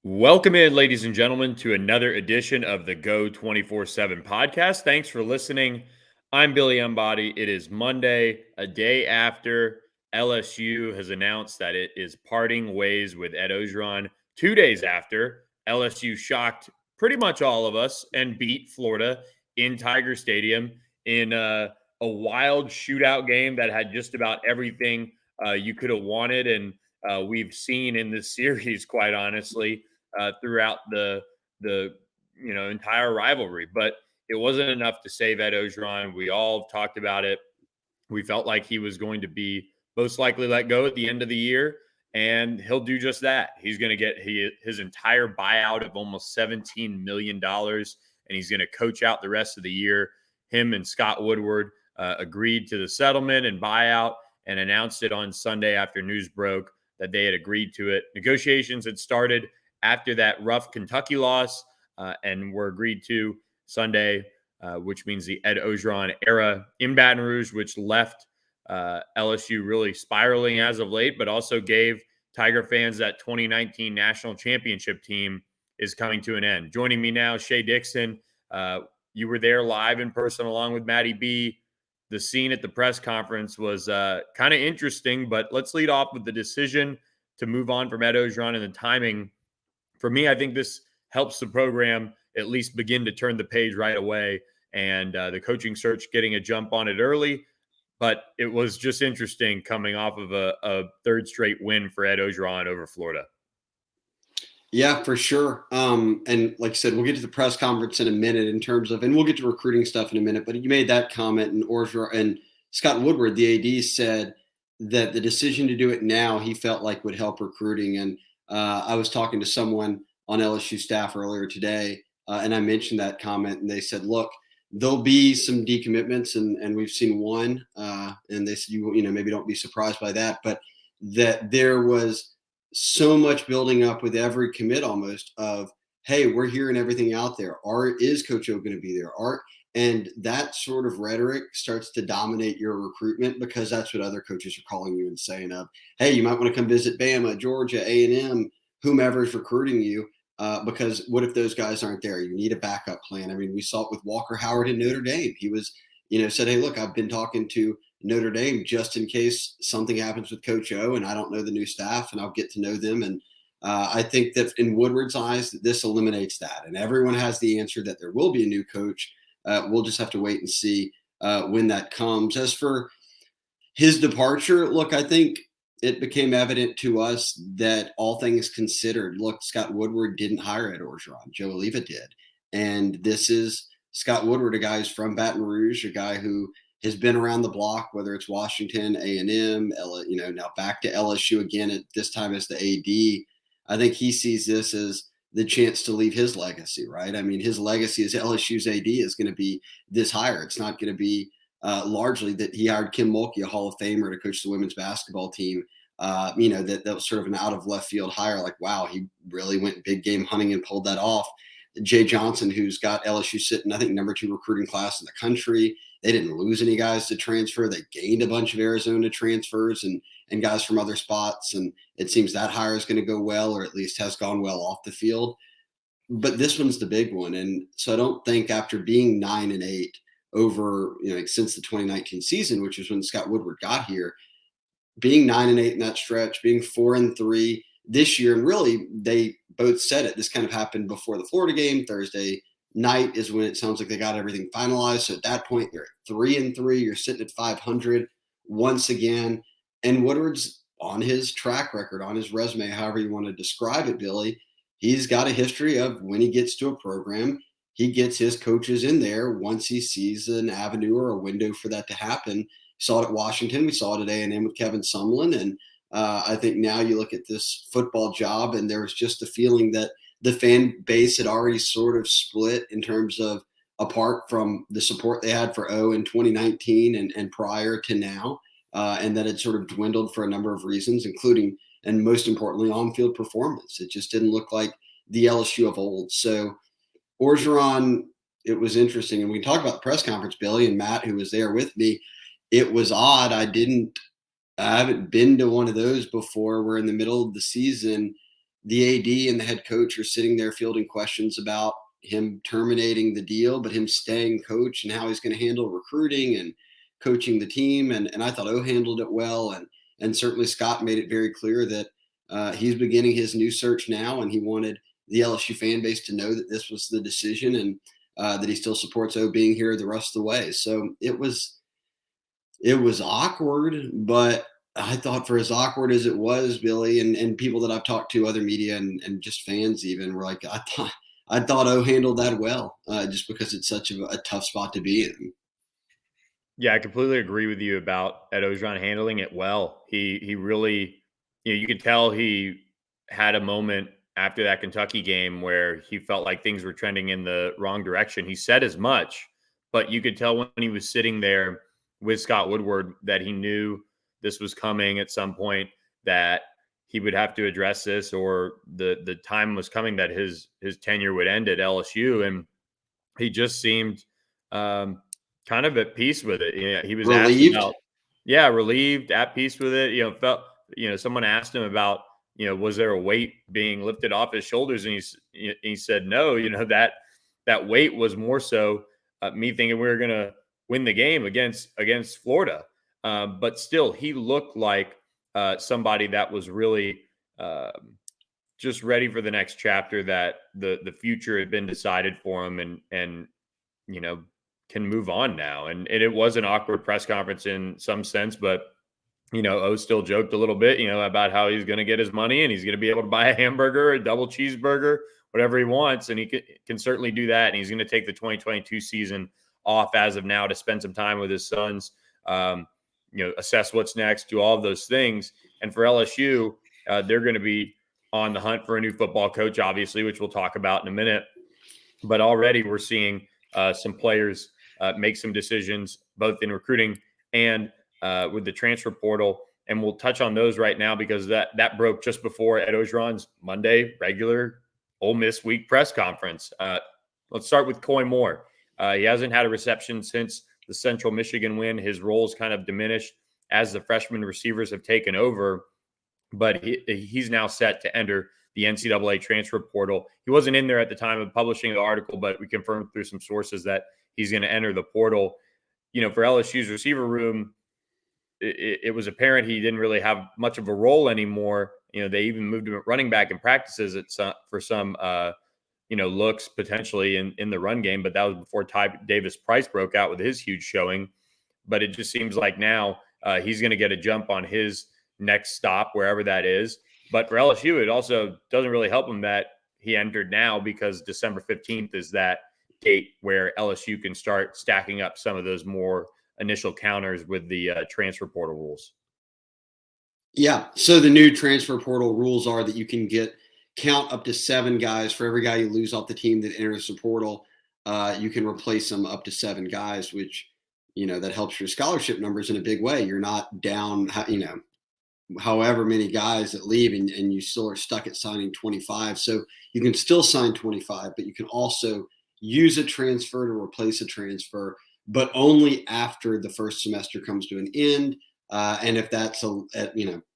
Welcome in, ladies and gentlemen, to another edition of the Go 24/7 podcast. Thanks for listening. I'm Billy Embody. It is Monday, a day after LSU has announced that it is parting ways with Ed Orgeron. 2 days after LSU shocked pretty much all of us and beat Florida in Tiger Stadium in a wild shootout game that had just about everything you could have wanted and we've seen in this series, quite honestly throughout the entire rivalry. But it wasn't enough to save Ed Orgeron. We all talked about it. We felt like he was going to be most likely let go at the end of the year, and he'll do just that. He's going to get his entire buyout of almost $17 million, and he's going to coach out the rest of the year. Him and Scott Woodward agreed to the settlement and buyout and announced it on Sunday after news broke that they had agreed to it. Negotiations had started after that rough Kentucky loss and were agreed to Sunday, which means the Ed Orgeron era in Baton Rouge, which left LSU really spiraling as of late, but also gave Tiger fans that 2019 national championship team is coming to an end. Joining me now, Shea Dixon. You were there live in person along with Maddie B. The scene at the press conference was kind of interesting, but let's lead off with the decision to move on from Ed Orgeron and the timing. For me, I think this helps the program at least begin to turn the page right away, and the coaching search getting a jump on it early. But it was just interesting coming off of a third straight win for Ed Orgeron over Florida. Yeah, for sure. And like I said, we'll get to the press conference in a minute in terms of, and we'll get to recruiting stuff in a minute. But you made that comment, and Orgeron and Scott Woodward, the AD, said that the decision to do it now he felt like would help recruiting. And I was talking to someone on LSU staff earlier today, and I mentioned that comment, and they said, "Look, there'll be some decommitments, and we've seen one." And they said, "You know, maybe don't be surprised by that," but that there was so much building up with every commit almost of, hey, we're hearing everything out there. Is Coach O going to be there? And that sort of rhetoric starts to dominate your recruitment because that's what other coaches are calling you and saying of, hey, you might want to come visit Bama, Georgia, A&M, whomever is recruiting you. Because what if those guys aren't there? You need a backup plan. I mean, we saw it with Walker Howard in Notre Dame. He was, said, hey, look, I've been talking to Notre Dame just in case something happens with Coach O and I don't know the new staff and I'll get to know them. And I think that in Woodward's eyes, this eliminates that. And everyone has the answer that there will be a new coach. We'll just have to wait and see when that comes. As for his departure, look, I think it became evident to us that all things considered, look, Scott Woodward didn't hire Ed Orgeron. Joe Oliva did. And this is Scott Woodward, a guy who's from Baton Rouge, a guy who has been around the block, whether it's Washington, A&M, now back to LSU again at this time as the AD. I think he sees this as the chance to leave his legacy, right? I mean, his legacy as LSU's AD is going to be this hire. It's not going to be largely that he hired Kim Mulkey, a Hall of Famer, to coach the women's basketball team. That was sort of an out of left field hire. Like, wow, he really went big game hunting and pulled that off. Jay Johnson, who's got LSU sitting, I think, number 2 recruiting class in the country. They didn't lose any guys to transfer. They gained a bunch of Arizona transfers and guys from other spots. And it seems that hire is going to go well, or at least has gone well off the field. But this one's the big one. And so I don't think after being 9-8 over, since the 2019 season, which is when Scott Woodward got here, being 9-8 in that stretch, being 4-3 this year, and really they both said it. This kind of happened before the Florida game. Thursday night is when it sounds like they got everything finalized. So at that point, you're at 3-3. You're sitting at 500 once again. And Woodward's on his track record, on his resume, however you want to describe it, Billy. He's got a history of when he gets to a program, he gets his coaches in there once he sees an avenue or a window for that to happen. Saw it at Washington. We saw it at A&M with Kevin Sumlin. And I think now you look at this football job and there was just a feeling that the fan base had already sort of split in terms of apart from the support they had for O in 2019 and prior to now. And that had sort of dwindled for a number of reasons, including, and most importantly, on-field performance. It just didn't look like the LSU of old. So Orgeron, it was interesting. And we can talk about the press conference, Billy and Matt, who was there with me. It was odd. I haven't been to one of those before. We're in the middle of the season. the AD and the head coach are sitting there fielding questions about him terminating the deal, but him staying coach and how he's going to handle recruiting and coaching the team. And I thought O handled it well. And certainly Scott made it very clear that he's beginning his new search now, and he wanted the LSU fan base to know that this was the decision, and that he still supports O being here the rest of the way. So it was awkward, but I thought for as awkward as it was, Billy, and people that I've talked to, other media and just fans even, were like, I thought O handled that well, just because it's such a tough spot to be in. Yeah, I completely agree with you about Ed Orgeron handling it well. He really, you could tell he had a moment after that Kentucky game where he felt like things were trending in the wrong direction. He said as much, but you could tell when he was sitting there with Scott Woodward that he knew this was coming at some point, that he would have to address this, or the time was coming that his tenure would end at LSU, and he just seemed kind of at peace with it. He was asked Relieved. about, relieved, at peace with it. Felt, someone asked him about, was there a weight being lifted off his shoulders, and he said no. That weight was more so me thinking we were going to win the game against Florida, but still, he looked like somebody that was really just ready for the next chapter, that the future had been decided for him, and can move on now. And it was an awkward press conference in some sense, but O still joked a little bit, about how he's going to get his money and he's going to be able to buy a hamburger, a double cheeseburger, whatever he wants, and he can certainly do that. And he's going to take the 2022 season off as of now to spend some time with his sons, assess what's next, do all of those things. And for LSU, they're going to be on the hunt for a new football coach, obviously, which we'll talk about in a minute. But already we're seeing some players make some decisions, both in recruiting and with the transfer portal. And we'll touch on those right now, because that broke just before Ed Orgeron's Monday regular Ole Miss week press conference. Let's start with Coy Moore. He hasn't had a reception since the Central Michigan win. His role's kind of diminished as the freshman receivers have taken over, but he's now set to enter the NCAA transfer portal. He wasn't in there at the time of publishing the article, but we confirmed through some sources that he's going to enter the portal. For LSU's receiver room, it was apparent he didn't really have much of a role anymore. They even moved him at running back in practices for some looks potentially in the run game, but that was before Ty Davis Price broke out with his huge showing. But it just seems like now he's going to get a jump on his next stop, wherever that is. But for LSU, it also doesn't really help him that he entered now, because December 15th is that date where LSU can start stacking up some of those more initial counters with the transfer portal rules. Yeah. So the new transfer portal rules are that you can count up to 7 guys for every guy you lose off the team that enters the portal. You can replace them up to 7 guys, which, that helps your scholarship numbers in a big way. You're not down, however many guys that leave, and you still are stuck at signing 25. So you can still sign 25, but you can also use a transfer to replace a transfer, but only after the first semester comes to an end. And if that's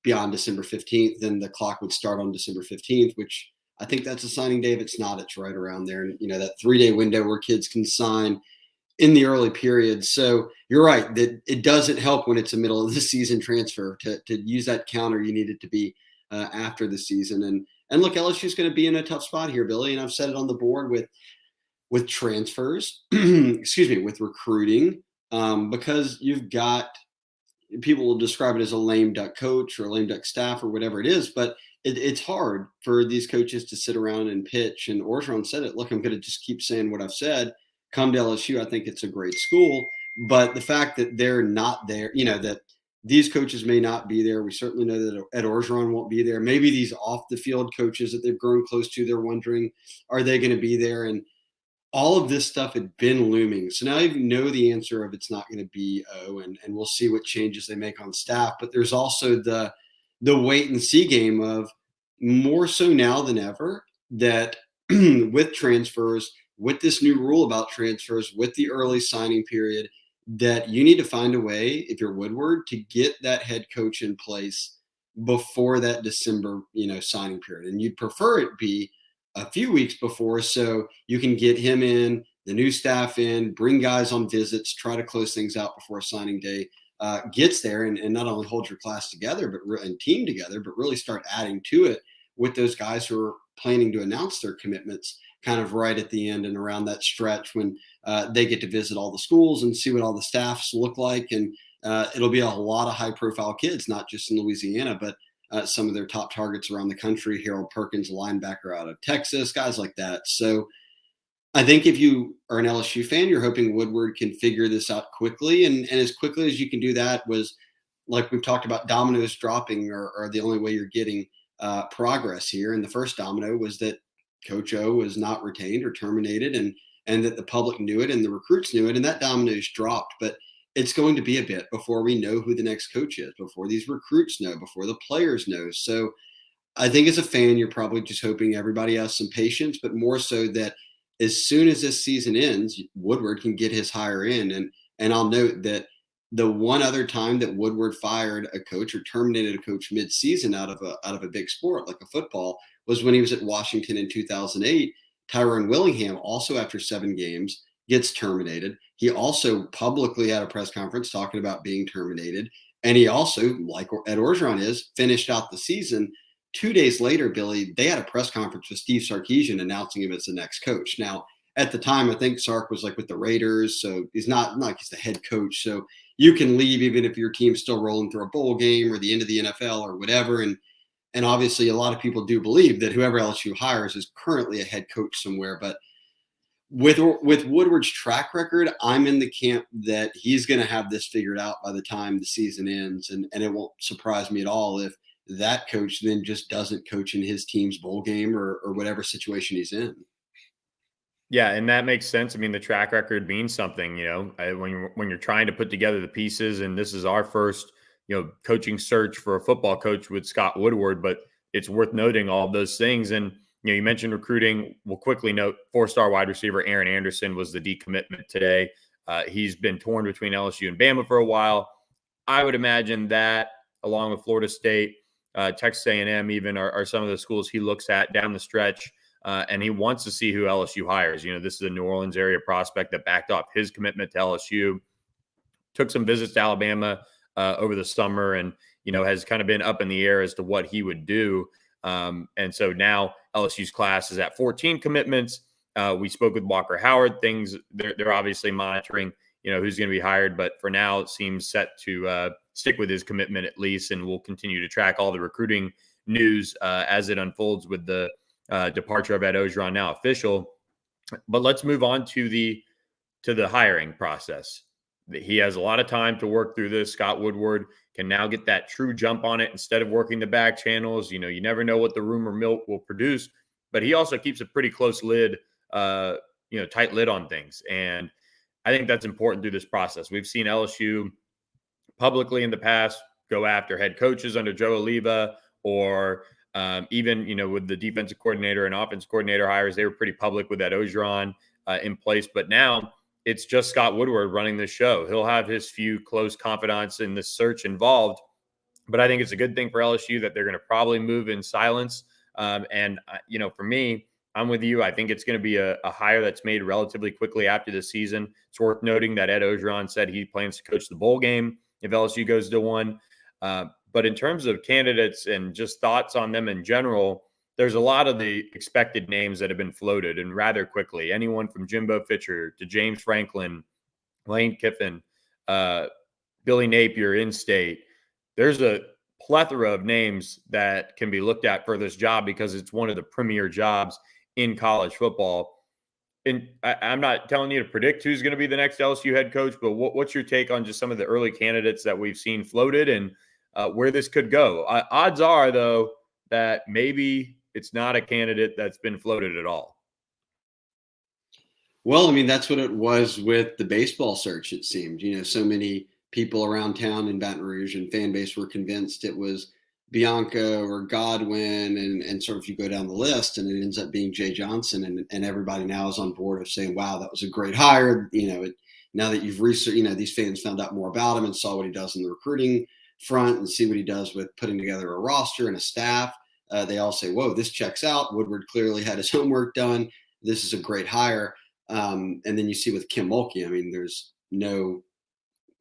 beyond December 15th, then the clock would start on December 15th, which I think that's a signing day. If it's not, it's right around there. And, that 3-day window where kids can sign in the early period. So you're right that it doesn't help when it's a middle of the season transfer to use that counter. You need it to be after the season. And look, LSU is going to be in a tough spot here, Billy. And I've said it on the board with transfers, with recruiting, because you've got, people will describe it as a lame duck coach or a lame duck staff or whatever it is, but it's hard for these coaches to sit around and pitch. And Orgeron said it. Look, I'm going to just keep saying what I've said. Come to LSU. I think it's a great school, but the fact that they're not there, that these coaches may not be there. We certainly know that Ed Orgeron won't be there. Maybe these off the field coaches that they've grown close to, they're wondering, are they going to be there? And all of this stuff had been looming. So now you know the answer of it's not going to be O, and we'll see what changes they make on staff. But there's also the wait and see game of, more so now than ever, that with transfers, with this new rule about transfers, with the early signing period, that you need to find a way, if you're Woodward, to get that head coach in place before that December, signing period. And you'd prefer it be a few weeks before so you can get him in, the new staff in, bring guys on visits, try to close things out before signing day gets there, and not only hold your class together and team together, but really start adding to it with those guys who are planning to announce their commitments kind of right at the end and around that stretch when they get to visit all the schools and see what all the staffs look like. And it'll be a lot of high profile kids, not just in Louisiana, but some of their top targets around the country. Harold Perkins, a linebacker out of Texas, guys like that. So I think if you are an LSU fan, you're hoping Woodward can figure this out quickly. And as quickly as you can do that was, like we've talked about, dominoes dropping are the only way you're getting progress here. And the first domino was that Coach O was not retained or terminated, and that the public knew it and the recruits knew it, and that dominoes dropped. But it's going to be a bit before we know who the next coach is, before these recruits know, before the players know. So I think as a fan, you're probably just hoping everybody has some patience, but more so that as soon as this season ends, Woodward can get his hire in. And I'll note that the one other time that Woodward fired a coach or terminated a coach mid-season out of a big sport like a football was when he was at Washington in 2008. Tyrone Willingham, also after 7 games, gets terminated. He also publicly had a press conference talking about being terminated. And he also, like Ed Orgeron finished out the season. 2 days later, Billy, they had a press conference with Steve Sarkisian announcing him as the next coach. Now, at the time, I think Sark was like with the Raiders, so he's not like he's the head coach. So you can leave even if your team's still rolling through a bowl game or the end of the NFL or whatever. And obviously, a lot of people do believe that whoever LSU hires is currently a head coach somewhere. But with Woodward's track record, I'm in the camp that he's going to have this figured out by the time the season ends. And it won't surprise me at all if that coach then just doesn't coach in his team's bowl game or whatever situation he's in. Yeah, and that makes sense. I mean, the track record means something, when you're trying to put together the pieces. And this is our first, coaching search for a football coach with Scott Woodward, but it's worth noting all of those things. And you mentioned recruiting. We'll quickly note 4-star wide receiver Aaron Anderson was the decommitment today. He's been torn between LSU and Bama for a while. I would imagine that, along with Florida State, Texas A&M, even are some of the schools he looks at down the stretch. And he wants to see who LSU hires. This is a New Orleans area prospect that backed off his commitment to LSU, took some visits to Alabama over the summer, and, has kind of been up in the air as to what he would do. And so now LSU's class is at 14 commitments. We spoke with Walker Howard. Things they're obviously monitoring, who's going to be hired. But for now, it seems set to stick with his commitment at least. And we'll continue to track all the recruiting news as it unfolds with the departure of Ed Orgeron, now official. But let's move on to the hiring process. He has a lot of time to work through this. Scott Woodward can now get that true jump on it instead of working the back channels. You never know what the rumor mill will produce, but he also keeps a pretty close lid, tight lid on things. And I think that's important through this process. We've seen LSU publicly in the past go after head coaches under Joe Oliva, or even, with the defensive coordinator and offense coordinator hires, they were pretty public with that Orgeron in place. But now it's just Scott Woodward running the show. He'll have his few close confidants in this search involved. But I think it's a good thing for LSU that they're going to probably move in silence. For me, I'm with you. I think it's going to be a hire that's made relatively quickly after the season. It's worth noting that Ed Orgeron said he plans to coach the bowl game if LSU goes to one. But in terms of candidates and just thoughts on them in general, there's a lot of the expected names that have been floated, and rather quickly. Anyone from Jimbo Fisher to James Franklin, Lane Kiffin, Billy Napier, in-state. There's a plethora of names that can be looked at for this job because it's one of the premier jobs in college football. And I'm not telling you to predict who's going to be the next LSU head coach, but what's your take on just some of the early candidates that we've seen floated and where this could go? Odds are, though, that maybe it's not a candidate that's been floated at all. Well, I mean, that's what it was with the baseball search, it seemed. So many people around town in Baton Rouge and fan base were convinced it was Bianca or Godwin, and sort of you go down the list and it ends up being Jay Johnson, and everybody now is on board of saying, wow, that was a great hire. Now that you've researched, these fans found out more about him and saw what he does in the recruiting front and see what he does with putting together a roster and a staff. They all say, whoa, this checks out. Woodward clearly had his homework done. This is a great hire. And then you see with Kim Mulkey, I mean, there's no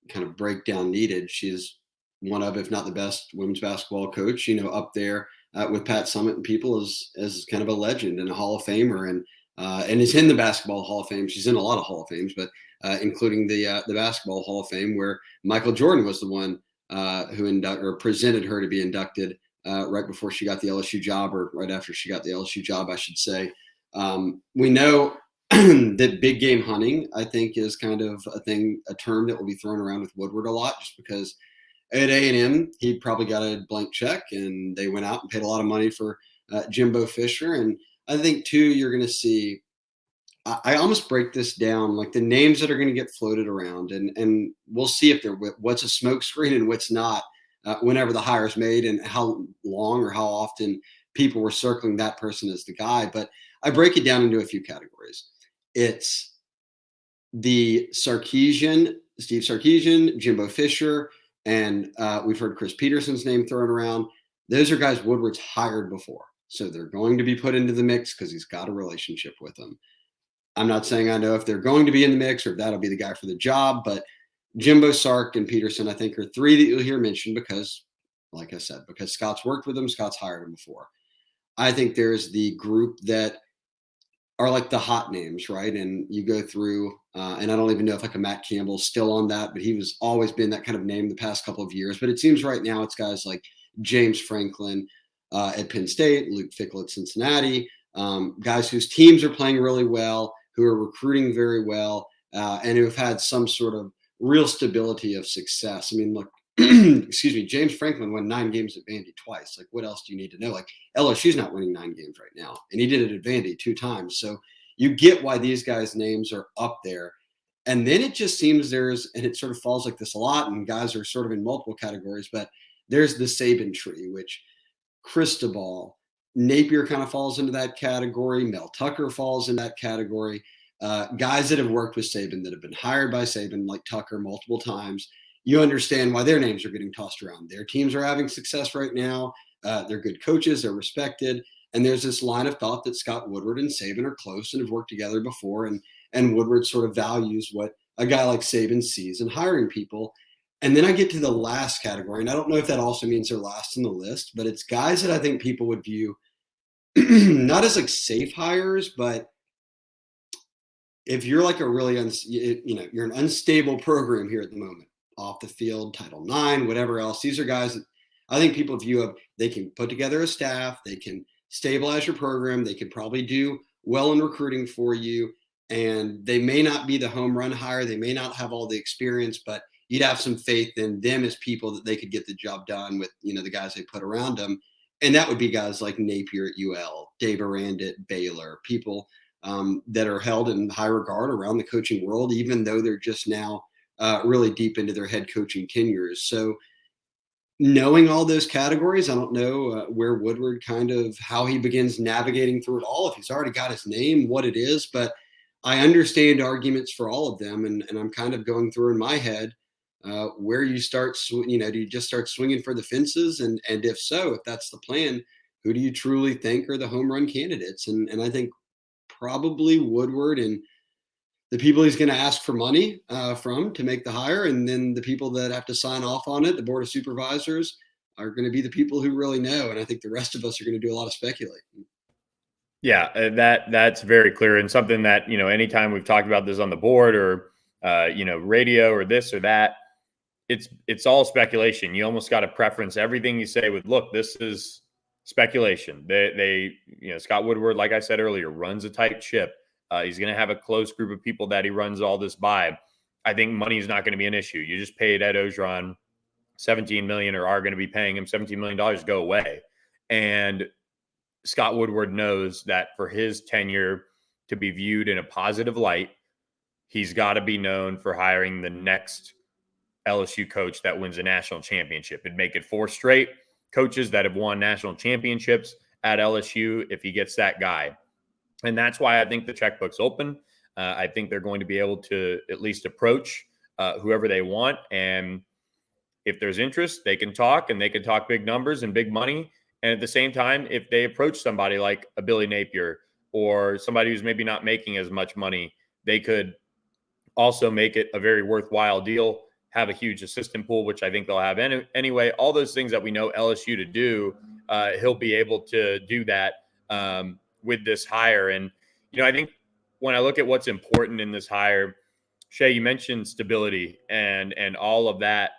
kind of breakdown needed. She's one of, if not the best women's basketball coach, up there with Pat Summitt and people as kind of a legend and a Hall of Famer, and is in the Basketball Hall of Fame. She's in a lot of Hall of Fames, but including the Basketball Hall of Fame, where Michael Jordan was the one who presented her to be inducted right before she got the LSU job, or right after she got the LSU job, I should say. We know that big game hunting, I think, is kind of a term that will be thrown around with Woodward a lot, just because at A&M, he probably got a blank check, and they went out and paid a lot of money for Jimbo Fisher. And I think, too, you're going to see, I almost break this down, like the names that are going to get floated around, and we'll see if what's a smokescreen and what's not whenever the hire is made, and how long or how often people were circling that person as the guy. But I break it down into a few categories. It's the Steve Sarkisian, Jimbo Fisher, and we've heard Chris Peterson's name thrown around. Those are guys Woodward's hired before. So they're going to be put into the mix because he's got a relationship with them. I'm not saying I know if they're going to be in the mix or if that'll be the guy for the job, but Jimbo, Sark, and Peterson, I think, are three that you'll hear mentioned because, like I said, because Scott's worked with them, Scott's hired them before. I think there's the group that are like the hot names, right? And you go through, and I don't even know if like a Matt Campbell's still on that, but he was always been that kind of name the past couple of years. But it seems right now it's guys like James Franklin at Penn State, Luke Fickell at Cincinnati, guys whose teams are playing really well, who are recruiting very well, and who have had some sort of real stability of success. I mean, look, excuse me, James Franklin won 9 games at Vandy twice. Like, what else do you need to know? Like, LSU's not winning 9 games right now, and he did it at Vandy 2 times. So you get why these guys' names are up there. And then it just seems and it sort of falls like this a lot, and guys are sort of in multiple categories, but there's the Saban tree, which Cristobal, Napier kind of falls into that category. Mel Tucker falls in that category. Guys that have worked with Saban, that have been hired by Saban, like Tucker, multiple times. You understand why their names are getting tossed around. Their teams are having success right now. They're good coaches. They're respected. And there's this line of thought that Scott Woodward and Saban are close and have worked together before. And Woodward sort of values what a guy like Saban sees in hiring people. And then I get to the last category. And I don't know if that also means they're last in the list, but it's guys that I think people would view not as like safe hires, but if you're like a really, you're an unstable program here at the moment, off the field, Title IX, whatever else. These are guys that I think people view of, they can put together a staff, they can stabilize your program, they can probably do well in recruiting for you, and they may not be the home run hire, they may not have all the experience, but you'd have some faith in them as people that they could get the job done with, the guys they put around them. And that would be guys like Napier at UL, Dave Aranda at Baylor, people that are held in high regard around the coaching world, even though they're just now really deep into their head coaching tenures. So knowing all those categories, I don't know where Woodward how he begins navigating through it all, if he's already got his name, what it is, but I understand arguments for all of them. And I'm kind of going through in my head where you start, do you just start swinging for the fences? And if so, if that's the plan, who do you truly think are the home run candidates? And I think probably Woodward and the people he's going to ask for money from to make the hire, and then the people that have to sign off on it, the board of supervisors, are going to be the people who really know. And I think the rest of us are going to do a lot of speculating. Yeah, that's very clear, and something that, anytime we've talked about this on the board or radio or this or that, it's all speculation. You almost got to preference everything you say with, look, this is speculation. They Scott Woodward, like I said earlier, runs a tight ship. He's going to have a close group of people that he runs all this by. I think money is not going to be an issue. You just paid Ed Orgeron $17 million, or are going to be paying him $17 million, go away. And Scott Woodward knows that for his tenure to be viewed in a positive light, he's got to be known for hiring the next LSU coach that wins a national championship. It'd make it 4 straight coaches that have won national championships at LSU if he gets that guy. And that's why I think the checkbook's open. I think they're going to be able to at least approach whoever they want. And if there's interest, they can talk, and they can talk big numbers and big money. And at the same time, if they approach somebody like a Billy Napier or somebody who's maybe not making as much money, they could also make it a very worthwhile deal, have a huge assistant pool, which I think they'll have anyway. All those things that we know LSU to do, he'll be able to do that with this hire. And, I think when I look at what's important in this hire, Shea, you mentioned stability and all of that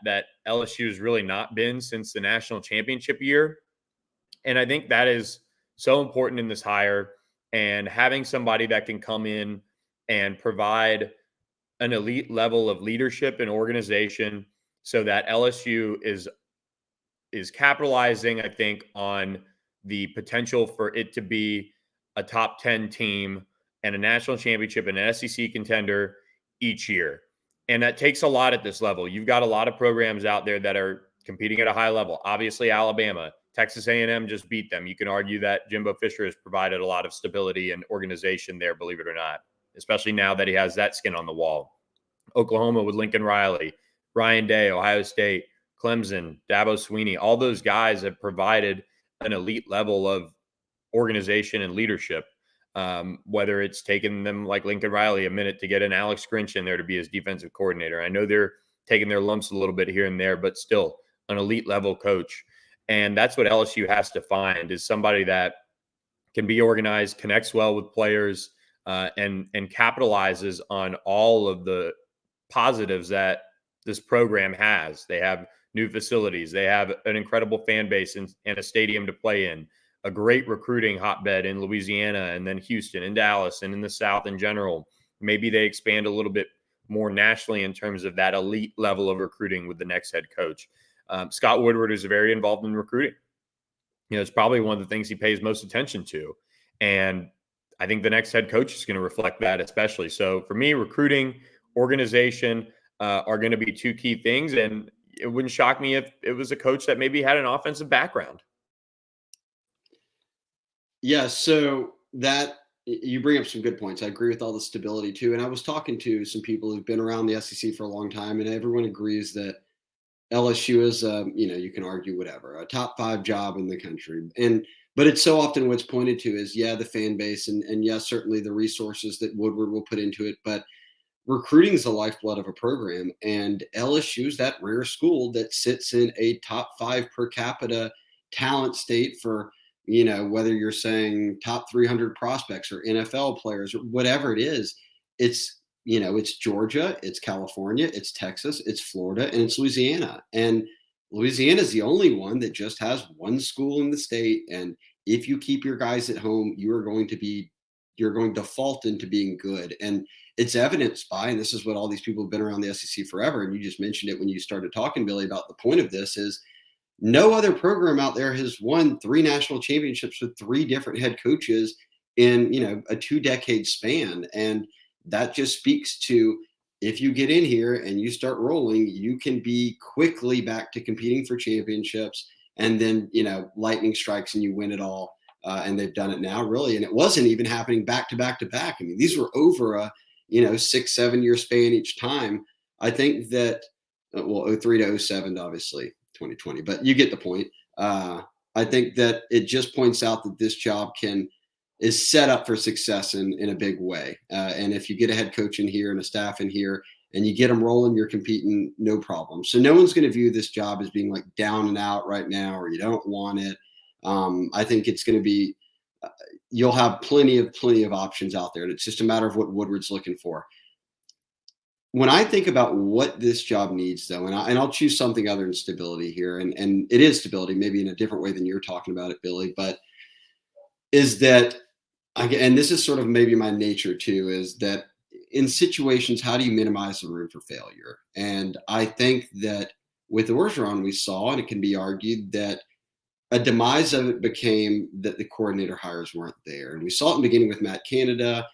LSU has really not been since the national championship year. And I think that is so important in this hire, and having somebody that can come in and provide an elite level of leadership and organization so that LSU is capitalizing, I think, on the potential for it to be a top 10 team and a national championship and an SEC contender each year. And that takes a lot at this level. You've got a lot of programs out there that are competing at a high level. Obviously, Alabama, Texas A&M just beat them. You can argue that Jimbo Fisher has provided a lot of stability and organization there, believe it or not, especially now that he has that skin on the wall. Oklahoma with Lincoln Riley, Ryan Day, Ohio State, Clemson, Dabo Swinney, all those guys have provided an elite level of organization and leadership. Whether it's taken them like Lincoln Riley a minute to get an Alex Grinch in there to be his defensive coordinator. I know they're taking their lumps a little bit here and there, but still an elite level coach. And that's what LSU has to find, is somebody that can be organized, connects well with players, and capitalizes on all of the positives that this program has. They have new facilities. They have an incredible fan base and a stadium to play in, a great recruiting hotbed in Louisiana and then Houston and Dallas and in the South in general. Maybe they expand a little bit more nationally in terms of that elite level of recruiting with the next head coach. Scott Woodward is very involved in recruiting. It's probably one of the things he pays most attention to. And I think the next head coach is going to reflect that, especially. So for me, recruiting, organization are going to be two key things. And it wouldn't shock me if it was a coach that maybe had an offensive background. Yeah, so that you bring up some good points. I agree with all the stability too. And I was talking to some people who've been around the SEC for a long time, and everyone agrees that LSU is, you can argue whatever, a top 5 job in the country. But it's so often what's pointed to is, the fan base and yes, certainly the resources that Woodward will put into it. But recruiting is the lifeblood of a program. And LSU is that rare school that sits in a top 5 per capita talent state for, whether you're saying top 300 prospects or NFL players or whatever it is. It's Georgia, it's California, it's Texas, it's Florida, and it's Louisiana. And Louisiana is the only one that just has one school in the state. And if you keep your guys at home, you're going to default into being good. And it's evidenced by, and this is what all these people have been around the SEC forever. And you just mentioned it when you started talking, Billy, about the point of this is no other program out there has won 3 national championships with 3 different head coaches in, a 2-decade span. And that just speaks to, if you get in here and you start rolling, you can be quickly back to competing for championships. And then, lightning strikes and you win it all. And they've done it now, really. And it wasn't even happening back to back to back. I mean, these were over a, 6-7 year span each time. I think that, 03 to 07, obviously 2020, but you get the point. I think that it just points out that this job is set up for success in a big way. And if you get a head coach in here and a staff in here and you get them rolling, you're competing, no problem. So no one's going to view this job as being like down and out right now, or you don't want it. I think it's going to be, you'll have plenty of options out there. It's just a matter of what Woodward's looking for. When I think about what this job needs, though, and I'll choose something other than stability here, and it is stability, maybe in a different way than you're talking about it, Billy, but is that, and this is sort of maybe my nature too, is that in situations, how do you minimize the room for failure? And I think that with Orgeron, we saw, and it can be argued that a demise of it became that the coordinator hires weren't there. And we saw it in the beginning with Matt Canada,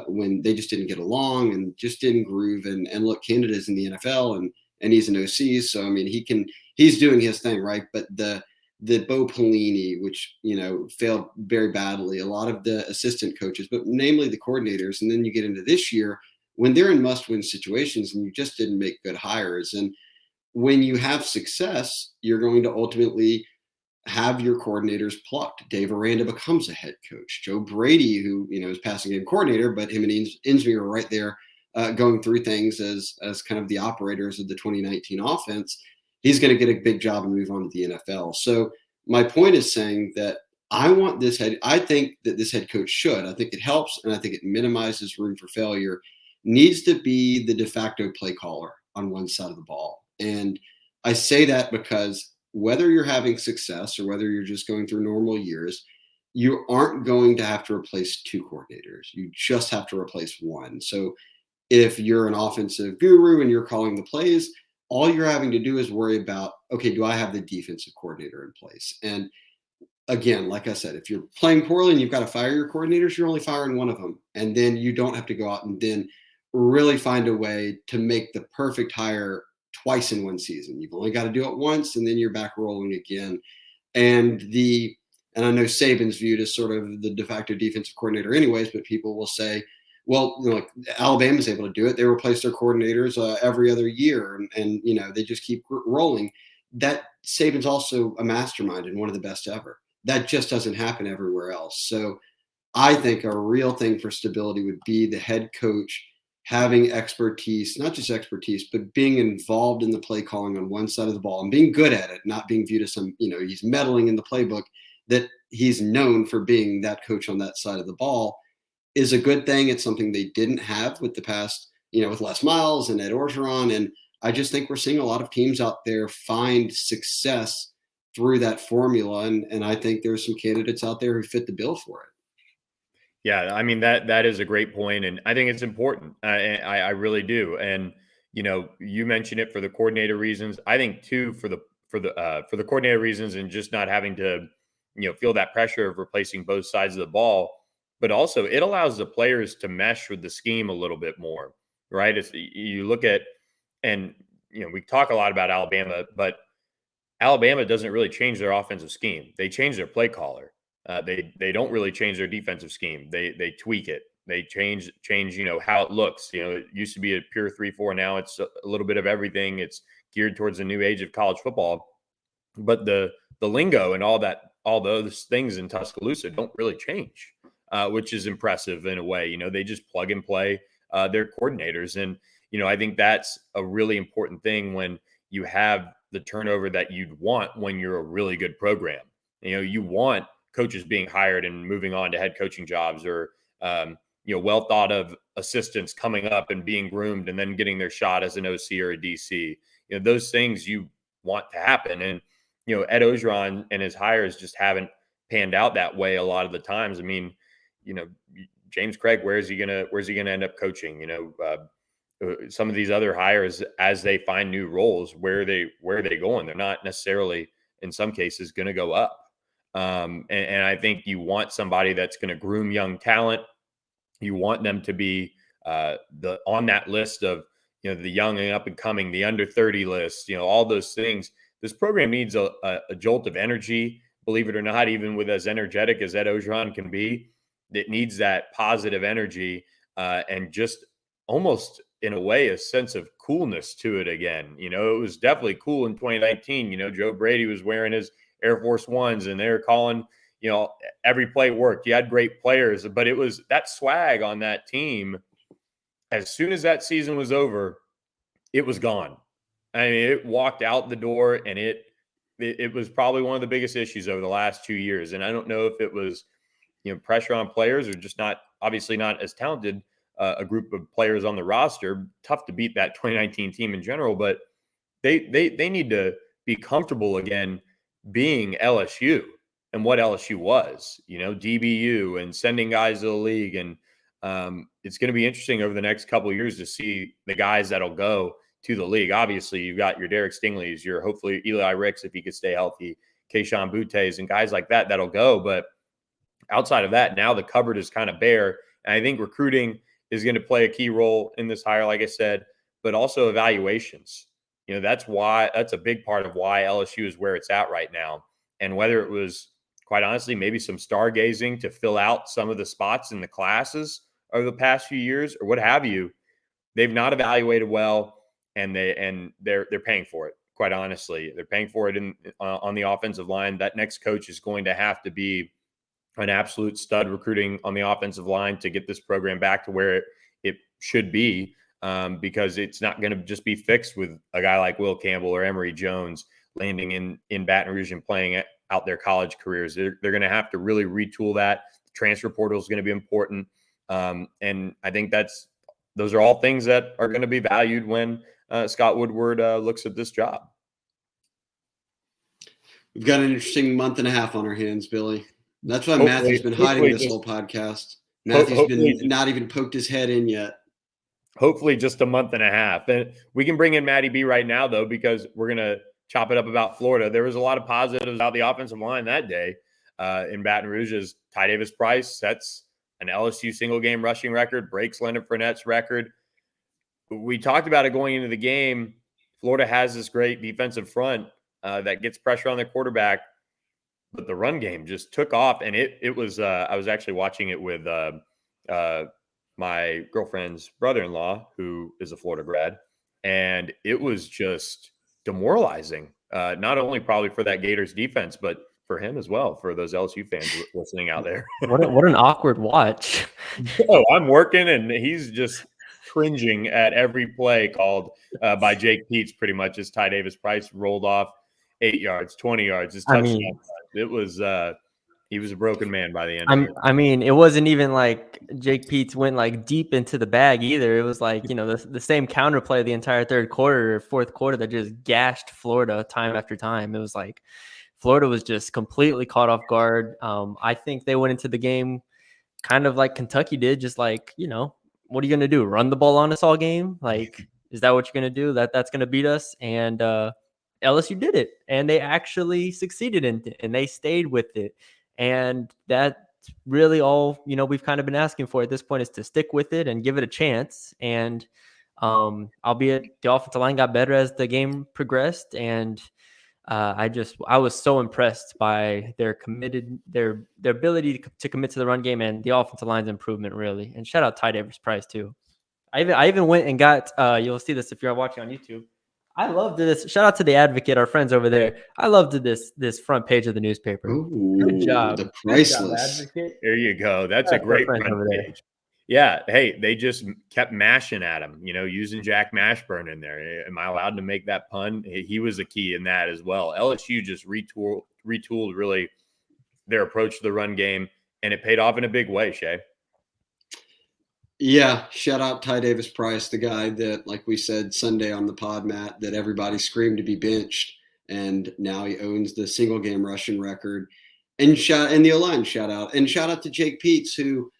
when they just didn't get along and just didn't groove. And look, Canada's in the NFL and he's an OC. So, I mean, he's doing his thing, right? But the Bo Pelini, which, failed very badly, a lot of the assistant coaches, but namely the coordinators. And then you get into this year when they're in must-win situations and you just didn't make good hires. And when you have success, you're going to ultimately have your coordinators plucked. Dave Aranda becomes a head coach. Joe Brady, who is passing game coordinator, but him and Insmee are right there going through things as kind of the operators of the 2019 offense. He's going to get a big job and move on to the NFL. So my point is saying that I think that this head coach should. I think it helps, and I think it minimizes room for failure. Needs to be the de facto play caller on one side of the ball. And I say that because whether you're having success or whether you're just going through normal years, you aren't going to have to replace two coordinators. You just have to replace one. So if you're an offensive guru and you're calling the plays, all you're having to do is worry about, okay, do I have the defensive coordinator in place? And again, like I said, if you're playing poorly and you've got to fire your coordinators, you're only firing one of them. And then you don't have to go out and then really find a way to make the perfect hire twice in one season. You've only got to do it once, and then you're back rolling again. And I know Saban's viewed as sort of the de facto defensive coordinator anyways, but people will say, well, like Alabama's able to do it. They replace their coordinators every other year, and they just keep rolling. That Saban's also a mastermind and one of the best ever. That just doesn't happen everywhere else. So I think a real thing for stability would be the head coach having expertise, not just expertise, but being involved in the play calling on one side of the ball and being good at it, not being viewed as he's meddling in the playbook, that he's known for being that coach on that side of the ball is a good thing. It's something they didn't have with the past, with Les Miles and Ed Orgeron. And I just think we're seeing a lot of teams out there find success through that formula. And I think there's some candidates out there who fit the bill for it. Yeah, I mean that is a great point, and I think it's important. I really do. And you mentioned it for the coordinator reasons. I think too for the coordinator reasons, and just not having to feel that pressure of replacing both sides of the ball. But also, it allows the players to mesh with the scheme a little bit more, right? It's you look at, and we talk a lot about Alabama, but Alabama doesn't really change their offensive scheme. They change their play caller. They don't really change their defensive scheme. They tweak it. They change how it looks. It used to be a pure 3-4. Now it's a little bit of everything. It's geared towards the new age of college football. But the lingo and all those things in Tuscaloosa don't really change, which is impressive in a way. They just plug and play their coordinators, and I think that's a really important thing when you have the turnover that you'd want when you're a really good program. You want coaches being hired and moving on to head coaching jobs, or well thought of assistants coming up and being groomed and then getting their shot as an OC or a DC. Those things you want to happen. And Ed Orgeron and his hires just haven't panned out that way a lot of the times. I mean, James Craig, where's he gonna end up coaching? Some of these other hires, as they find new roles, where are they going? They're not necessarily, in some cases, going to go up. And I think you want somebody that's going to groom young talent. You want them to be on that list of the young and up and coming, the under 30 list, all those things. This program needs a jolt of energy. Believe it or not, even with as energetic as Ed Orgeron can be, it needs that positive energy and just almost in a way a sense of coolness to it again. It was definitely cool in 2019. Joe Brady was wearing his Air Force Ones and they're calling, every play worked. You had great players, but it was that swag on that team. As soon as that season was over, it was gone. I mean, it walked out the door, and it was probably one of the biggest issues over the last 2 years. And I don't know if it was, pressure on players or just obviously not as talented a group of players on the roster. Tough to beat that 2019 team in general, but they need to be comfortable again being LSU and what LSU was, DBU and sending guys to the league. And it's going to be interesting over the next couple of years to see the guys that'll go to the league. Obviously, you've got your Derek Stingley's, your hopefully Eli Ricks, if he could stay healthy, Keyshawn Bouttes and guys like that that'll go. But outside of that, now the cupboard is kind of bare. And I think recruiting is going to play a key role in this hire, like I said, but also evaluations. That's a big part of why LSU is where it's at right now. And whether it was, quite honestly, maybe some stargazing to fill out some of the spots in the classes over the past few years or what have you, they've not evaluated well, and they're paying for it. quite honestly. They're paying for it on the offensive line. That next coach is going to have to be an absolute stud recruiting on the offensive line to get this program back to where it should be, because it's not going to just be fixed with a guy like Will Campbell or Emory Jones landing in Baton Rouge and playing out their college careers. They're going to have to really retool that. The transfer portal is going to be important. And I think those are all things that are going to be valued when Scott Woodward looks at this job. We've got an interesting month and a half on our hands, Billy. That's why Matthew's been hiding this whole podcast. Matthew's been not even poked his head in yet. Hopefully just a month and a half. And we can bring in Matty B right now, though, because we're going to chop it up about Florida. There was a lot of positives about the offensive line that day in Baton Rouge as Ty Davis Price sets an LSU single-game rushing record, breaks Leonard Fournette's record. We talked about it going into the game. Florida has this great defensive front that gets pressure on their quarterback, but the run game just took off. And it was I was actually watching it with my girlfriend's brother-in-law, who is a Florida grad, and it was just demoralizing, not only probably for that Gators defense, but for him as well, for those LSU fans listening out there. What an awkward watch. Oh, I'm working, and he's just cringing at every play called by Jake Peets, pretty much, as Ty Davis Price rolled off 8 yards, 20 yards, his touchdown. It was he was a broken man by the end of it. I mean, it wasn't even like Jake Peets went like deep into the bag either. It was like, the same counterplay the entire third quarter or fourth quarter that just gashed Florida time after time. It was like Florida was just completely caught off guard. I think they went into the game kind of like Kentucky did, just like, what are you going to do? Run the ball on us all game? Like, is that what you're going to do? That's going to beat us? And LSU did it, and they actually succeeded in it, and they stayed with it. And that's really all, we've kind of been asking for at this point, is to stick with it and give it a chance. And albeit the offensive line got better as the game progressed. And I was so impressed by their ability to commit to the run game and the offensive line's improvement, really. And shout out Ty Davis Price too. I even went and got, you'll see this if you're watching on YouTube. I loved this. Shout out to the Advocate, our friends over there. I loved this front page of the newspaper. Ooh, good job. The priceless. Good job, Advocate. There you go. That's a great front page. Yeah. Hey, they just kept mashing at him, using Jack Mashburn in there. Am I allowed to make that pun? He was a key in that as well. LSU just retooled really their approach to the run game, and it paid off in a big way, Shea. Yeah, shout out Ty Davis Price, the guy that, like we said Sunday on the pod, Matt, that everybody screamed to be benched, and now he owns the single game rushing record. And the O-line shout out to Jake Peets, who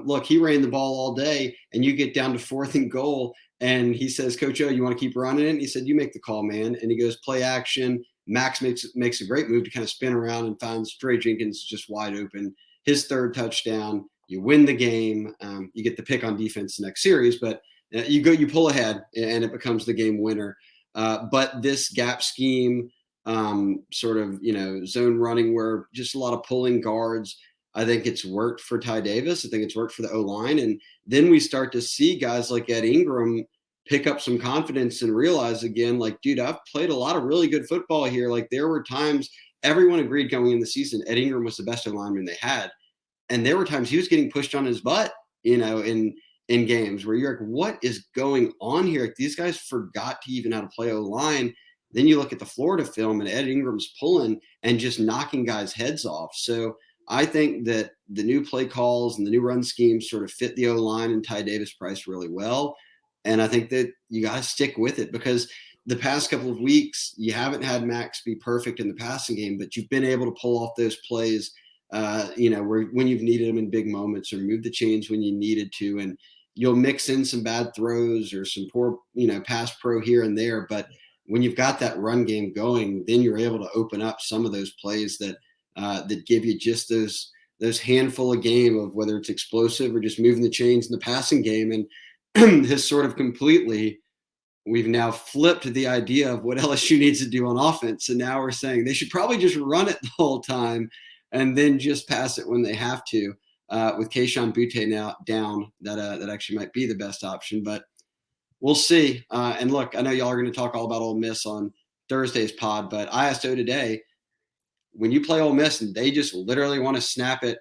look, he ran the ball all day, and you get down to 4th and goal, and he says, "Coach O, you want to keep running it?" And he said, "You make the call, man." And he goes, play action. Max makes a great move to kind of spin around and finds Dre Jenkins just wide open. His third touchdown. You win the game. You get the pick on defense next series, but you pull ahead, and it becomes the game winner. But this gap scheme, sort of zone running, where just a lot of pulling guards, I think it's worked for Ty Davis. I think it's worked for the O-line, and then we start to see guys like Ed Ingram pick up some confidence and realize again, like, dude, I've played a lot of really good football here. Like, there were times everyone agreed going in the season Ed Ingram was the best O-lineman they had. And there were times he was getting pushed on his butt, in games where you're like, what is going on here? Like, these guys forgot to even how to play O-line. Then you look at the Florida film, and Ed Ingram's pulling and just knocking guys' heads off. So I think that the new play calls and the new run schemes sort of fit the O-line and Ty Davis Price really well. And I think that you got to stick with it, because the past couple of weeks, you haven't had Max be perfect in the passing game, but you've been able to pull off those plays where when you've needed them in big moments, or move the chains when you needed to, and you'll mix in some bad throws or some poor, pass pro here and there. But when you've got that run game going, then you're able to open up some of those plays that give you just those handful of game of whether it's explosive or just moving the chains in the passing game. And has sort of completely, we've now flipped the idea of what LSU needs to do on offense. And now we're saying they should probably just run it the whole time, and then just pass it when they have to. With Kayshon Boutte now down, that actually might be the best option, but we'll see. And look, I know y'all are going to talk all about Ole Miss on Thursday's pod, but I asked O today, when you play Ole Miss and they just literally want to snap it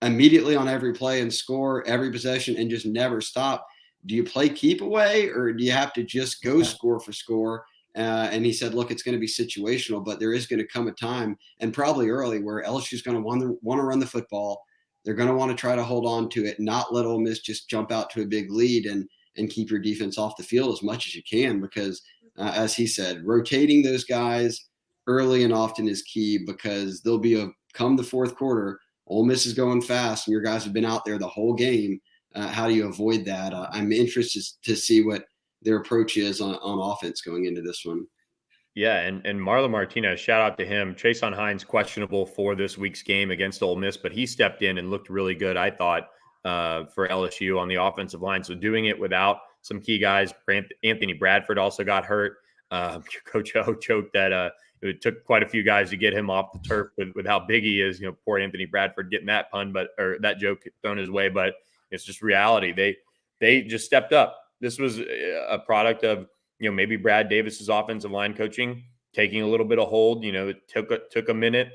immediately on every play and score every possession and just never stop, do you play keep away or do you have to just go score for score? And he said, look, it's going to be situational, but there is going to come a time, and probably early, where LSU is going to want to run the football. They're going to want to try to hold on to it, not let Ole Miss just jump out to a big lead and keep your defense off the field as much as you can, because as he said, rotating those guys early and often is key, because there'll be come the fourth quarter, Ole Miss is going fast and your guys have been out there the whole game. How do you avoid that? I'm interested to see what their approach is on offense going into this one. Yeah, and Marlon Martinez, shout out to him. Chason Hines questionable for this week's game against Ole Miss, but he stepped in and looked really good, I thought, for LSU on the offensive line. So doing it without some key guys. Anthony Bradford also got hurt. Coach O joked that it took quite a few guys to get him off the turf with how big he is. Poor Anthony Bradford getting that or that joke thrown his way, but it's just reality. They just stepped up. This was a product of maybe Brad Davis's offensive line coaching taking a little bit of hold. It took a minute,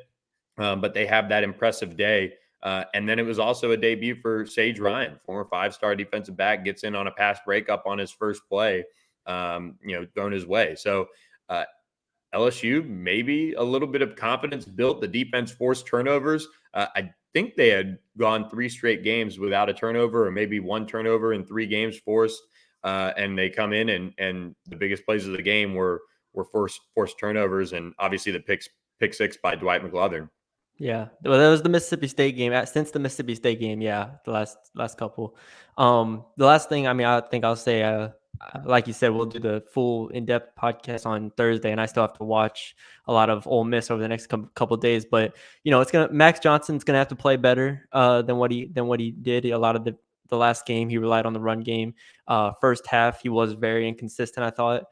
but they have that impressive day. And then it was also a debut for Sage Ryan, former 5-star defensive back, gets in on a pass breakup on his first play, thrown his way. So LSU, maybe a little bit of confidence built. The defense forced turnovers. I think they had gone 3 straight games without a turnover, or maybe 1 turnover in 3 games forced. And they come in and the biggest plays of the game were forced turnovers, and obviously the pick 6 by Dwight McGlothern. Yeah, well, that was the Mississippi State game. Since the Mississippi State game, yeah, the last couple. The last thing, I think I'll say, like you said, we'll do the full in-depth podcast on Thursday, and I still have to watch a lot of Ole Miss over the next couple of days. But Max Johnson's gonna have to play better than what he did. A lot of the last game, he relied on the run game. First half, he was very inconsistent, I thought.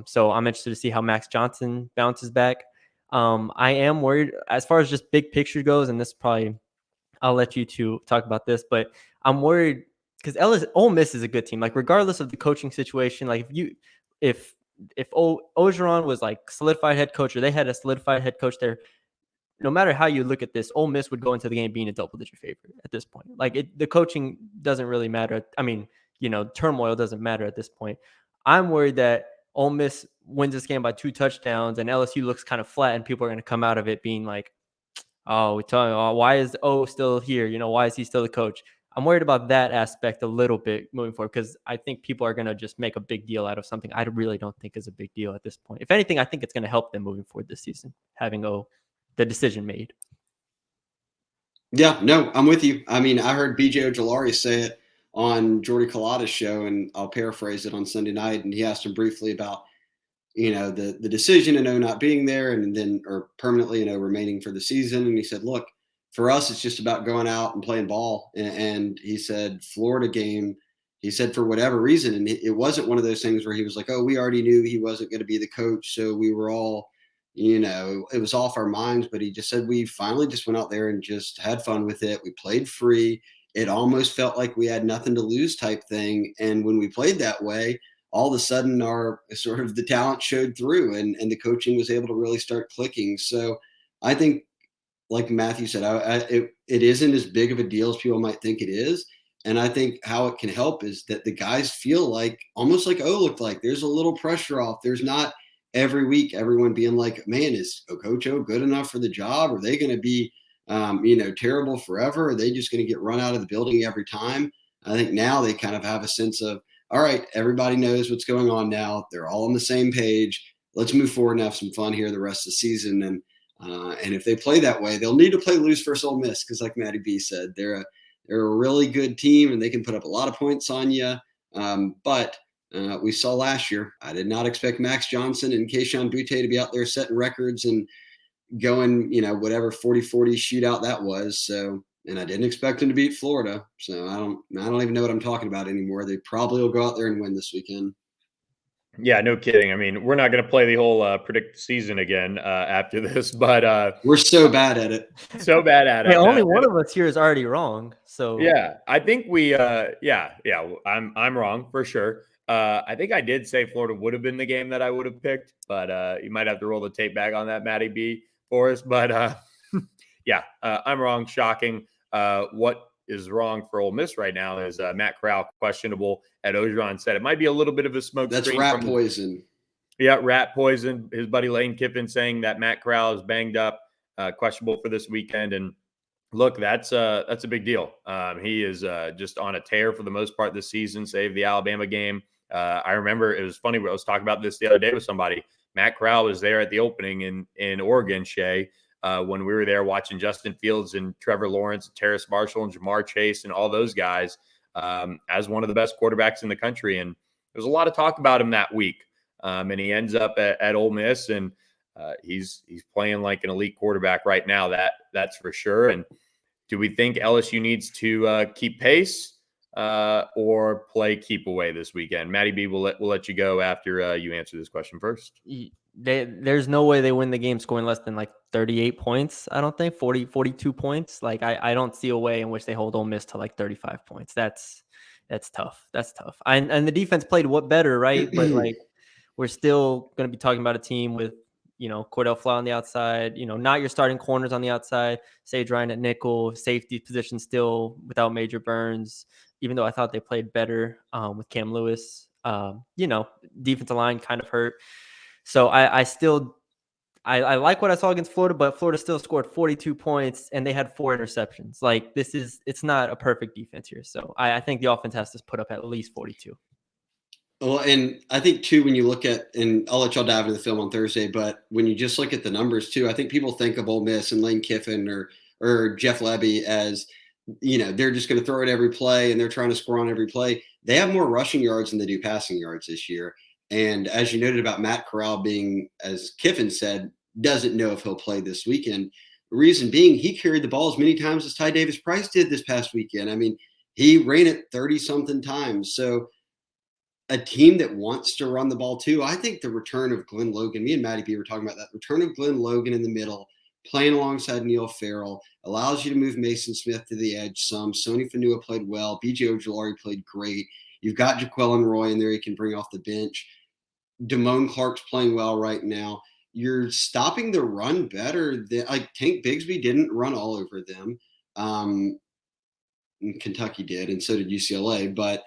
So I'm interested to see how Max Johnson bounces back. I am worried as far as just big picture goes, and this probably I'll let you two talk about this, but I'm worried because Ole Miss is a good team. Like, regardless of the coaching situation, like if Orgeron was like solidified head coach, or they had a solidified head coach there, no matter how you look at this, Ole Miss would go into the game being a double-digit favorite at this point. Like, the coaching doesn't really matter. I mean, turmoil doesn't matter at this point. I'm worried that Ole Miss wins this game by 2 touchdowns and LSU looks kind of flat, and people are going to come out of it being like, why is O still here? Why is he still the coach? I'm worried about that aspect a little bit moving forward, because I think people are going to just make a big deal out of something I really don't think is a big deal at this point. If anything, I think it's going to help them moving forward this season, having the decision made. Yeah, no, I'm with you. I mean, I heard BJ Ojolari say it on Jordy Culotta's show, and I'll paraphrase it on Sunday night. And he asked him briefly about, the decision and not being there, and then, or permanently, remaining for the season. And he said, look, for us, it's just about going out and playing ball. And he said, Florida game, he said, for whatever reason, and it wasn't one of those things where he was like, oh, we already knew he wasn't going to be the coach, so we were all, it was off our minds. But he just said, we finally just went out there and just had fun with it. We played free. It almost felt like we had nothing to lose type thing. And when we played that way, all of a sudden our sort of the talent showed through, and the coaching was able to really start clicking. So I think, like Matthew said, it isn't as big of a deal as people might think it is. And I think how it can help is that the guys feel like, almost like looked like, there's a little pressure off. There's not every week everyone being like, man, is Coach O good enough for the job? Are they going to be, terrible forever? Are they just going to get run out of the building every time? I think now they kind of have a sense of, all right, everybody knows what's going on now. They're all on the same page. Let's move forward and have some fun here the rest of the season. And if they play that way, they'll need to play loose versus Ole Miss, because, like Matty B said, they're a really good team and they can put up a lot of points on you. But we saw last year, I did not expect Max Johnson and Kayshon Boutte to be out there setting records and going, whatever 40-40 shootout that was. So, and I didn't expect him to beat Florida. So I don't even know what I'm talking about anymore. They probably will go out there and win this weekend. Yeah, no kidding. I mean, we're not going to play the whole predict the season again after this, but we're so bad at it. So bad at it. Only one of us here is already wrong. So yeah, I think we I'm wrong for sure. I think I did say Florida would have been the game that I would have picked, but you might have to roll the tape back on that, Matty B, for us. But yeah, I'm wrong. Shocking. What is wrong for Ole Miss right now is Matt Corral questionable. At Orgeron said it might be a little bit of a smoke That's screen rat from poison. Yeah, rat poison. His buddy Lane Kiffin saying that Matt Corral is banged up, questionable for this weekend. And look, that's a big deal. He is just on a tear for the most part this season. Save the Alabama game. I remember it was funny. I was talking about this the other day with somebody. Matt Corral was there at the opening in Oregon, Shea, when we were there watching Justin Fields and Trevor Lawrence, Terrace Marshall, and Jamar Chase, and all those guys as one of the best quarterbacks in the country. And there's a lot of talk about him that week. And he ends up at Ole Miss, and he's playing like an elite quarterback right now. That's for sure. And do we think LSU needs to keep pace or play keep away this weekend? Matty B, we'll let you go after you answer this question first. There's no way they win the game scoring less than like 38 points. I don't think 42 points. Like I don't see a way in which they hold Ole Miss to like 35 points. That's tough. That's tough. And the defense played what better, right? But like we're still going to be talking about a team with, Cordell Flott on the outside, not your starting corners on the outside, Sage Ryan at nickel, safety position still without Major Burns, even though I thought they played better with Cam Lewis. Defensive line kind of hurt. So I like what I saw against Florida, but Florida still scored 42 points and they had 4 interceptions. Like it's not a perfect defense here. So I think the offense has to put up at least 42. Well, and I think too, when you look at, and I'll let y'all dive into the film on Thursday, but when you just look at the numbers too, I think people think of Ole Miss and Lane Kiffin or Jeff Lebby as, they're just going to throw it every play and they're trying to score on every play. They have more rushing yards than they do passing yards this year. And as you noted about Matt Corral being, as Kiffin said, doesn't know if he'll play this weekend. The reason being, he carried the ball as many times as Ty Davis Price did this past weekend. I mean, he ran it 30-something times. So a team that wants to run the ball too, I think the return of Glenn Logan, me and Matty B were talking about that, return of Glenn Logan in the middle, playing alongside Neil Farrell, allows you to move Mason Smith to the edge some. Sony Fanua played well. B.J. Ojolari played great. You've got Jaquelin Roy in there you can bring off the bench. Damone Clark's playing well right now. You're stopping the run better. Like Tank Bigsby didn't run all over them. Kentucky did, and so did UCLA. But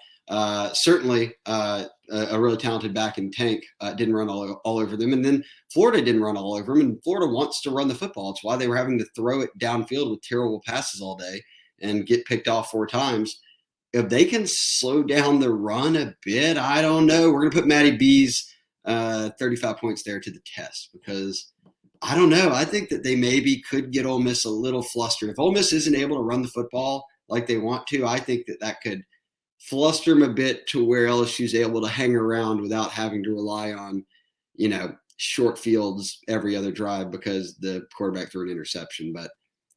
certainly a really talented back in Tank didn't run all over them. And then Florida didn't run all over them. And Florida wants to run the football. It's why they were having to throw it downfield with terrible passes all day and get picked off 4 times. If they can slow down the run a bit, I don't know. We're going to put Matty B's 35 points there to the test because I don't know. I think that they maybe could get Ole Miss a little flustered. If Ole Miss isn't able to run the football like they want to, I think that could fluster them a bit to where LSU's able to hang around without having to rely on, short fields every other drive because the quarterback threw an interception. But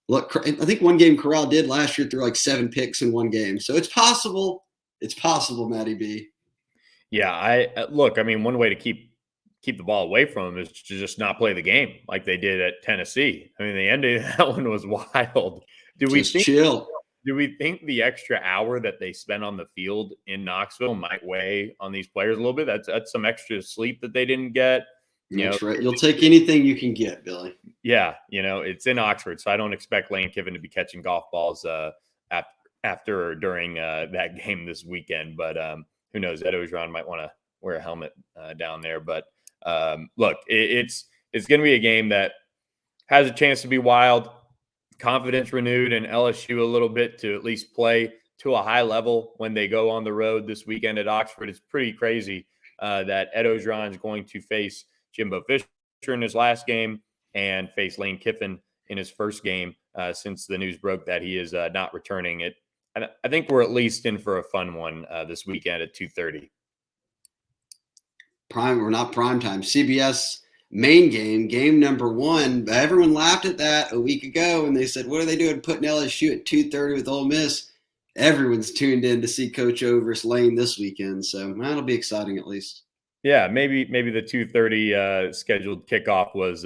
look, I think one game Corral did last year threw like 7 picks in one game. So it's possible. It's possible, Matty B. Yeah, look, I mean, one way to keep the ball away from them is to just not play the game like they did at Tennessee. I mean, the end of that one was wild. Do we think the extra hour that they spent on the field in Knoxville might weigh on these players a little bit? That's some extra sleep that they didn't get. That's right. You'll take anything you can get, Billy. Yeah, it's in Oxford, so I don't expect Lane Kiffin to be catching golf balls after or during that game this weekend. But who knows? Ed Orgeron might want to wear a helmet down there. But look, it's going to be a game that has a chance to be wild. Confidence renewed in LSU a little bit to at least play to a high level when they go on the road this weekend at Oxford. It's pretty crazy that Ed Orgeron is going to face Jimbo Fisher in his last game and face Lane Kiffin in his first game since the news broke that he is not returning it. I think we're at least in for a fun one this weekend at 2:30. We're not prime time. CBS main game number 1. Everyone laughed at that a week ago, and they said, "What are they doing putting LSU at 2:30 with Ole Miss?" Everyone's tuned in to see Coach O versus Lane this weekend, so that'll be exciting at least. Yeah, maybe the 2:30 scheduled kickoff was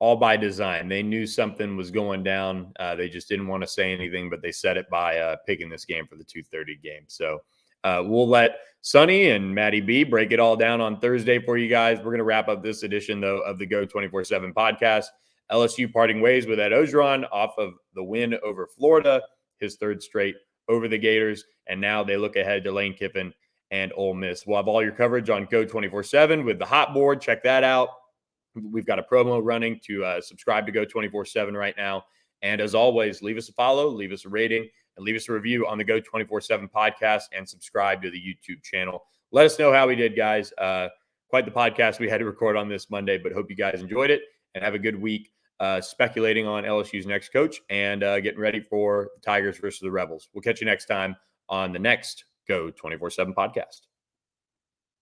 all by design. They knew something was going down. They just didn't want to say anything, but they said it by picking this game for the 2:30 game. So We'll let Sonny and Maddie B break it all down on Thursday for you guys. We're going to wrap up this edition, though, of the Go 24/7 podcast. LSU parting ways with Ed Orgeron off of the win over Florida, his third straight over the Gators. And now they look ahead to Lane Kiffin and Ole Miss. We'll have all your coverage on Go 24/7 with the hot board. Check that out. We've got a promo running to subscribe to Go 24/7 right now. And as always, leave us a follow, leave us a rating, and leave us a review on the Go 24/7 podcast and subscribe to the YouTube channel. Let us know how we did, guys. Quite the podcast we had to record on this Monday, but hope you guys enjoyed it and have a good week speculating on LSU's next coach and getting ready for the Tigers versus the Rebels. We'll catch you next time on the next Go 24/7 podcast.